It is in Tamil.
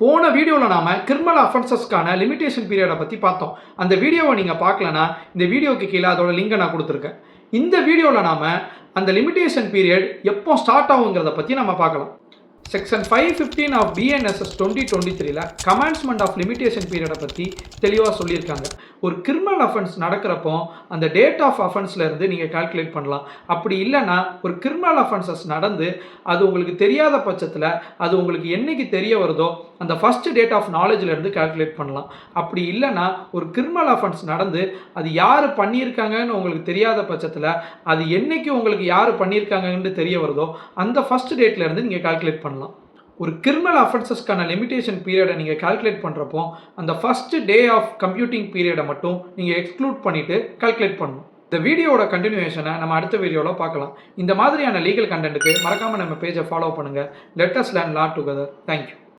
போன வீடியோவில் நாம் கிரிமினல் அஃபென்சஸ்க்கான லிமிடேஷன் பீரியடை பற்றி பார்த்தோம். அந்த வீடியோவை நீங்கள் பார்க்கலனா இந்த வீடியோக்கு கீழே அதோட லிங்கை நான் கொடுத்துருக்கேன். இந்த வீடியோவில் நாம் அந்த லிமிடேஷன் பீரியட் எப்போ ஸ்டார்ட் ஆகுங்கிறத பற்றி நம்ம பார்க்கலாம். Section 515 of BNSS 2023 commencement of limitation பீரியடை பற்றி தெளிவாக சொல்லியிருக்காங்க. ஒரு கிரிமினல் அஃபென்ஸ் நடக்கிறப்போ அந்த டேட் ஆஃப் அஃபென்ஸ்லேருந்து நீங்கள் கால்குலேட் பண்ணலாம். அப்படி இல்லைன்னா ஒரு கிரிமினல் அஃபென்சஸ் நடந்து அது உங்களுக்கு தெரியாத பட்சத்தில் அது உங்களுக்கு என்றைக்கு தெரிய வருதோ அந்த ஃபஸ்ட் டேட் ஆஃப் நாலேஜ்லேருந்து கால்குலேட் பண்ணலாம். அப்படி இல்லைன்னா ஒரு கிரிமினல் அஃபென்ஸ் நடந்து அது யார் பண்ணியிருக்காங்கன்னு உங்களுக்கு தெரியாத பட்சத்தில் அது என்றைக்கு உங்களுக்கு யார் பண்ணியிருக்காங்கன்னு தெரிய வருதோ அந்த ஃபஸ்ட் டேட்லேருந்து நீங்கள் கால்குலேட் பண்ணலாம். ஒரு கிரிமினல் அஃபென்சஸ்க்கான லிமிடேஷன் பீரியடை நீங்கள் கால்குலேட் பண்ணுறப்போ அந்த ஃபஸ்ட் டே ஆஃப் கம்ப்யூட்டிங் பீரியடை மட்டும் நீங்கள் எக்ஸ்க்ளூட் பண்ணிவிட்டு கால்குலேட் பண்ணணும். இந்த வீடியோட கண்டினியூஷனை நம்ம அடுத்த வீடியோவில் பார்க்கலாம். இந்த மாதிரியான லீகல் கண்டென்ட்டுக்கு மறக்காமல் நம்ம பேஜை ஃபாலோ பண்ணுங்கள். லெட் அஸ் லேர்ன் லா டுகெதர். தேங்க்யூ.